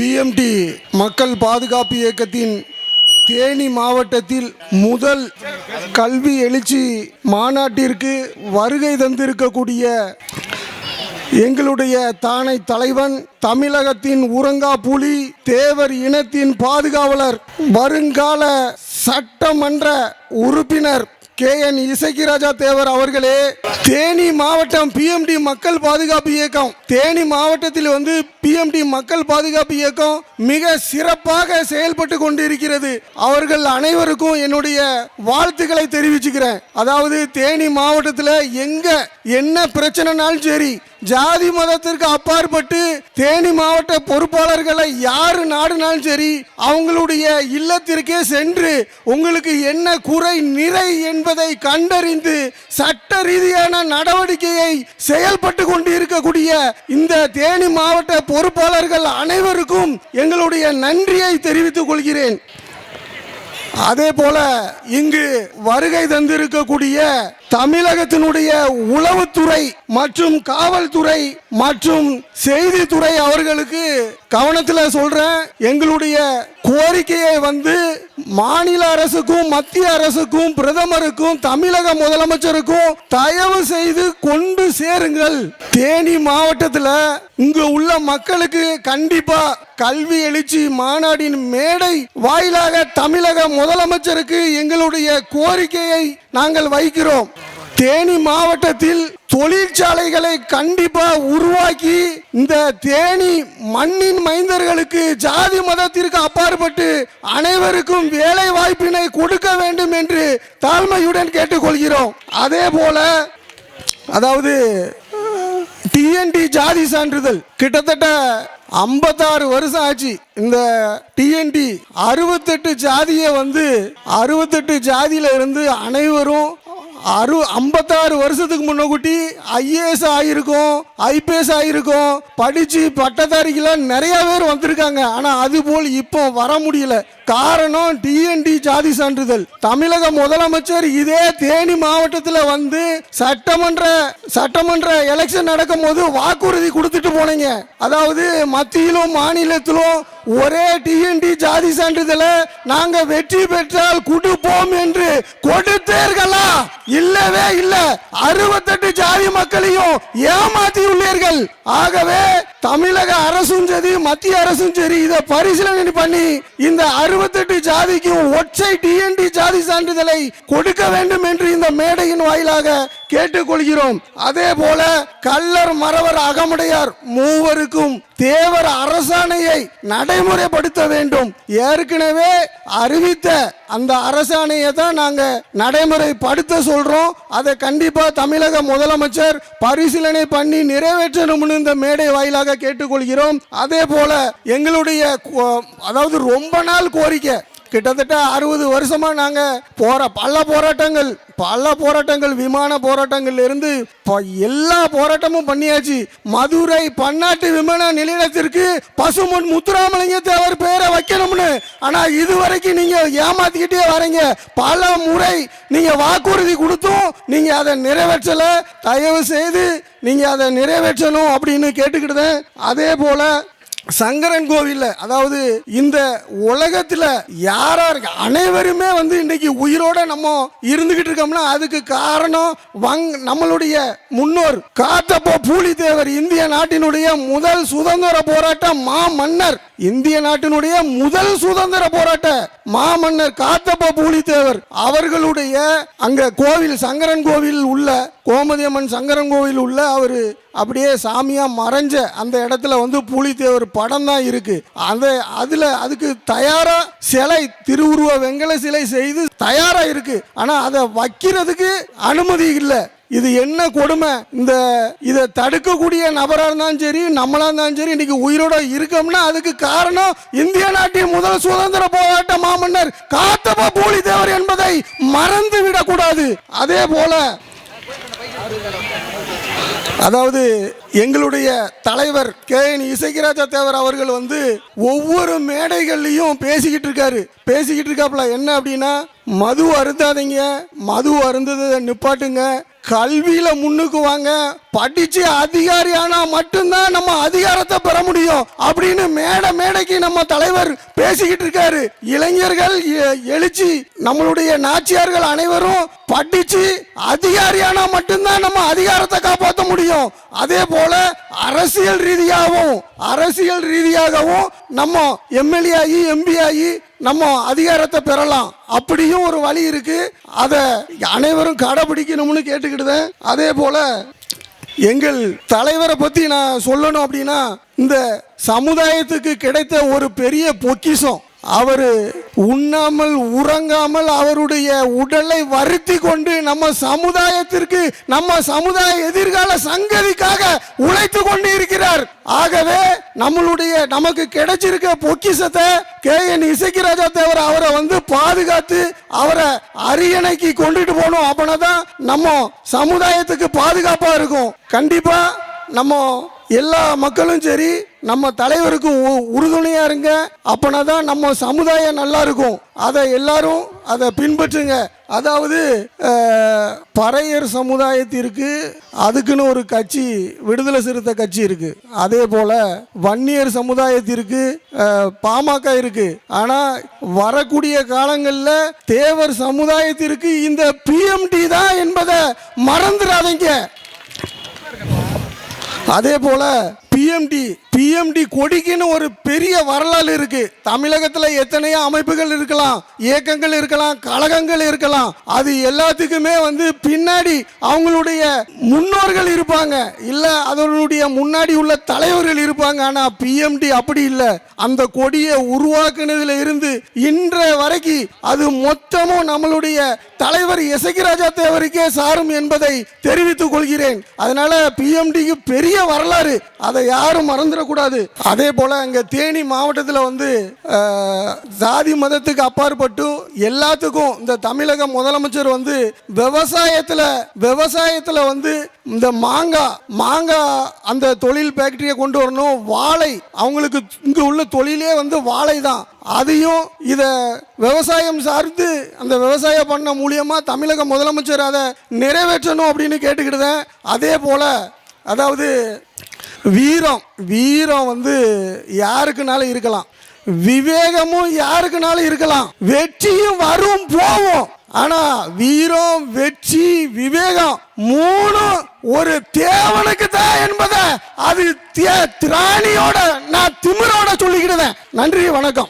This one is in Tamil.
பிஎம்டி மக்கள் பாதுகாப்பு இயக்கத்தின் தேனி மாவட்டத்தில் முதல் கல்வி எழுச்சி மாநாட்டிற்கு வருகை தந்திருக்கக்கூடிய எங்களுடைய தானை தலைவன், தமிழகத்தின் உறங்கா புலி, தேவர் இனத்தின் பாதுகாவலர், வருங்கால சட்டமன்ற உறுப்பினர் KN இசக்கிராஜா தேவர் அவர்களே, தேனி மாவட்டம் பிஎம்டி மக்கள் பாதுகாப்பு இயக்கம், தேனி மாவட்டத்தில் பிஎம்டி மக்கள் பாதுகாப்பு இயக்கம் மிக சிறப்பாக செயல்பட்டு கொண்டிருக்கிறது. அவர்கள் அனைவருக்கும் என்னுடைய வாழ்த்துக்களை தெரிவிச்சுக்கிறேன். அதாவது தேனி மாவட்டத்தில் எங்க என்ன பிரச்சனைனாலும் சரி, ஜாதி மதத்திற்கு அப்பாற்பட்டு தேனி மாவட்ட பொறுப்பாளர்களை யாரு நாடுனாலும் சரி, அவங்களுடைய இல்லத்திற்கே சென்று உங்களுக்கு என்ன குறை நிறை என்பதை கண்டறிந்து சட்ட ரீதியான நடவடிக்கையை செயல்பட்டு கொண்டு இருக்கக்கூடிய இந்த தேனி மாவட்ட பொறுப்பாளர்கள் அனைவருக்கும் எங்களுடைய நன்றியை தெரிவித்துக் கொள்கிறேன். அதே போல இங்கு வருகை தந்திருக்கக்கூடிய தமிழகத்தினுடைய உளவுத்துறை மற்றும் காவல்துறை மற்றும் செய்தித்துறை அவர்களுக்கு கவனத்தில் சொல்றேன், எங்களுடைய கோரிக்கையை மாநில அரசுக்கும் மத்திய அரசுக்கும் பிரதமருக்கும் தமிழக முதலமைச்சருக்கும் தயவு செய்து கொண்டு சேருங்கள். தேனி மாவட்டத்தில் இங்கு உள்ள மக்களுக்கு கண்டிப்பா கல்வி எழுச்சி மாநாட்டின் மேடை வாயிலாக தமிழக முதலமைச்சருக்கு எங்களுடைய கோரிக்கையை நாங்கள் வைக்கிறோம். தேனி மாவட்டத்தில் தொழிற்சாலைகளை கண்டிப்பா உருவாக்கி இந்த தேனி மண்ணின் மைந்தர்களுக்கு ஜாதி மதத்திற்கு அப்பாற்பட்டு அனைவருக்கும் வேலை வாய்ப்பினை கொடுக்க வேண்டும் என்று தாழ்மையுடன் கேட்டுக்கொள்கிறோம். அதே போல அதாவது டிஎன்டி ஜாதி சான்றிதழ் கிட்டத்தட்ட 56 வருஷம் ஆச்சு. இந்த டிஎன்டி 68 ஜாதியை 68 ஜாதியில இருந்து அனைவரும் 56 வருஷத்துக்கு முன்னக்கூட்டி ஐஏஎஸ் ஆகிருக்கும், ஐபிஎஸ் ஆகிருக்கும், படித்து பட்டதாரிகளாக நிறைய பேர் வந்திருக்காங்க. ஆனால் அதுபோல் இப்போ வர முடியல. காரணம் டிஎன்டி ஜாதி சான்றிதழ். தமிழக முதலமைச்சர் இதே தேனி மாவட்டத்தில் சட்டமன்ற எலெக்ஷன் நடக்கும் போது வாக்குறுதி கொடுத்துட்டு போனீங்க. அதாவது மத்தியிலும் மாநிலத்திலும் ஒரே டிஎன்டி ஜாதி சான்றிதழை நாங்க வெற்றி பெற்றால் கொடுப்போம் என்று கொடுத்தீர்களா? இல்லவே இல்ல. 68 ஜாதி மக்களையும் ஏமாத்தி உள்ளீர்கள். ஆகவே தமிழக அரசும் சரி மத்திய அரசும் சரி இதை பரிசீலனை பண்ணி இந்த 68 ஜாதிக்கும் ஒற்றை டிஎன்டி ஜாதி சான்றிதழை கொடுக்க வேண்டும் என்று இந்த மேடையின் வாயிலாக கேட்டுக்கொள்கிறோம். அதே போல கள்ளர் மறவர் அகமுடையார் மூவருக்கும் தேவர் அரசாணையை நடைமுறைப்படுத்த வேண்டும். ஏற்கனவே அறிவித்த அந்த அரசாணையை தான் நாங்க நடைமுறைப்படுத்த சொல்றோம். அதை கண்டிப்பா தமிழக முதலமைச்சர் பரிசீலனை பண்ணி நிறைவேற்றணும்னு இந்த மேடை வாயிலாக கேட்டுக்கொள்கிறோம். அதே போல எங்களுடைய அதாவது ரொம்ப நாள் கோரிக்கை, கிட்டத்தட்ட 60 வருஷமா நாங்க பல போராட்டங்கள் விமான போராட்டங்கள் இருந்து எல்லா போராட்டமும் பண்ணியாச்சு. மதுரை பன்னாட்டு விமான நிலையத்திற்கு பசுமன் முத்துராமலிங்க தேவர் பேரை வைக்கணும்னு, ஆனா இதுவரைக்கும் நீங்க ஏமாத்திக்கிட்டே வரீங்க. பல முறை நீங்க வாக்குறுதி கொடுத்தும் நீங்க அதை நிறைவேற்றல. தயவு செய்து நீங்க அதை நிறைவேற்றணும் அப்படின்னு கேட்டுக்கிட்டேன். அதே போல சங்கரன் கோவில், அதாவது இந்த உலகத்தில் யார் அனைவருமே இன்னைக்கு உயிரோட நம்ம இருந்துகிட்டு இருக்கோம்னா அதுக்கு காரணம் நம்மளுடைய முன்னோர் காத்தப்ப பூலித்தேவர், இந்திய நாட்டினுடைய முதல் சுதந்திர போராட்ட மாமன்னர், இந்திய நாட்டினுடைய முதல் சுதந்திர போராட்ட மாமன்னர் காத்தப்ப பூலித்தேவர் அவர்களுடைய அங்க கோவில் சங்கரன் கோவில் உள்ள கோமதியம்மன் சங்கரன் கோவில் உள்ள அவரு அப்படியே சாமியா மறைஞ்ச அந்த இடத்துல பூலித்தேவர் படம் தான் இருக்கு. அதுக்கு தயாரா சிலை, திருவுருவ வெங்கல சிலை செய்து தயாரா இருக்கு. ஆனா அதை வைக்கிறதுக்கு அனுமதி இல்லை. இது என்ன கொடுமை! இதை தடுக்கக்கூடிய நபராக இருந்தாலும் சரி நம்மளா இருந்தாலும் சரி இன்னைக்கு உயிரோட இருக்கோம்னா அதுக்கு காரணம் இந்திய நாட்டின் முதல் சுதந்திர போராட்ட மாமன்னர் காத்தப்ப பூலித்தேவர் என்பதை மறந்து விடக்கூடாது. அதே போல அதாவது எங்களுடைய தலைவர் KN இசக்கிராஜா தேவர் அவர்கள் ஒவ்வொரு மேடைகள்லையும் பேசிக்கிட்டு இருக்காப்புல. என்ன அப்படின்னா, மது அருந்தாதீங்க, மது அருந்ததை நிப்பாட்டுங்க, கல்வியில முன்னுக்கு வாங்க, படிச்சு அதிகாரியானா மட்டும்தான் நம்ம அதிகாரத்தை பெற முடியும் அப்படின்னு மேடைக்கு நம்ம தலைவர் பேசிக்கிட்டு இருக்காரு. இளைஞர்கள் எழுச்சி, நம்மளுடைய நாச்சியார்கள் அனைவரும் படிச்சு அதிகாரியானா மட்டும்தான் நம்ம அதிகாரத்தை காப்பாற்ற முடியும். அதே போல அரசியல் ரீதியாகவும் நம்ம எம்எல்ஏ ஆகி எம்பி ஆகி நம்ம அதிகாரத்தை பெறலாம். அப்படியும் ஒரு வழி இருக்கு. அதை அனைவரும் கடைபிடிக்கணும்னு கேட்டுக்கிட்டுதான். அதே போல எங்கள் தலைவரை பத்தி நான் சொல்லணும் அப்படின்னா, இந்த சமுதாயத்துக்கு கிடைத்த ஒரு பெரிய பொக்கிஷம். அவர் உண்ணாமல் உறங்காமல் அவருடைய உடலை வருத்தி கொண்டு நம்ம சமுதாயத்திற்கு, நம்ம சமுதாய எதிர்கால சங்கதிக்காக உழைத்து கொண்டு இருக்கிறார். ஆகவே நமக்கு கிடைச்சிருக்க பொக்கிஷத்தை KN இசக்கிராஜா தேவர் அவரை பாதுகாத்து அவரை அரியணைக்கு கொண்டுட்டு போகணும். அப்படின்னாதான் நம்ம சமுதாயத்துக்கு பாதுகாப்பா இருக்கும். கண்டிப்பா நம்ம எல்லா மக்களும் சரி, நம்ம தலைவருக்கு உறுதுணையா இருங்க. அப்பனாதான் நம்ம சமுதாயம் நல்லா இருக்கும். அதை எல்லாரும் அதை பின்பற்றுங்க. அதாவது பறையர் சமுதாயத்திற்கு அதுக்குன்னு ஒரு கட்சி, விடுதலை சிறுத்தை கட்சி இருக்கு. அதே போல வன்னியர் சமுதாயத்திற்கு பாமக இருக்கு. ஆனா வரக்கூடிய காலங்களில் தேவர் சமுதாயத்திற்கு இந்த PMT தான் என்பதை மறந்துடாதீங்க. அதே போல PMT கொடிக்குன்னு ஒரு பெரிய வரலாறு இருக்கு. தமிழகத்தில் எத்தனையோ அமைப்புகள் இருக்கலாம், இயக்கங்கள் இருக்கலாம், கழகங்கள் இருக்கலாம். அது எல்லாத்துக்குமே பின்னாடி அவங்களுடைய முன்னோர்கள் இருப்பாங்க, இல்ல அதனுடைய முன்னாடி உள்ள தலைவர்கள் இருப்பாங்க. ஆனா PMT அப்படி இல்லை. அந்த கொடியை உருவாக்குனதுல இருந்து இன்றைய வரைக்கும் அது மொத்தமும் நம்மளுடைய தலைவர் இசக்கிராஜா தேவருக்கே சாரும் என்பதை தெரிவித்துக் கொள்கிறேன். அதனால PMTக்கு பெரிய வரலாறு, அதை யாரும் மறந்துடக்கூடாது. அதே போல இங்க தேனி மாவட்டத்தில் ஜாதி மதத்துக்கு அப்பாற்பட்டு எல்லாத்துக்கும் இந்த தமிழக முதலமைச்சர் விவசாயத்தில் இந்த மாங்காய் அந்த தொழில் ஃபேக்டரியை கொண்டு வரணும். வாழை, அவங்களுக்கு இங்க உள்ள தொழிலே வாழை தான். அதையும் இதை விவசாயம் சார்ந்து அந்த விவசாயம் பண்ண மூலியமா தமிழக முதலமைச்சர் அதை நிறைவேற்றணும் அப்படின்னு கேட்டுக்கிட்டுதான். அதே போல அதாவது வீரம் யாருக்குனாலும் இருக்கலாம், விவேகமும் யாருக்குனாலும் இருக்கலாம், வெற்றியும் வரும் போவோம். ஆனா வீரம், வெற்றி, விவேகம் மூணும் ஒரு தேவனுக்கு தான் என்பதை அது திராணியோட நான் திமிரோட சொல்லிக்கிட்டேன். நன்றி, வணக்கம்.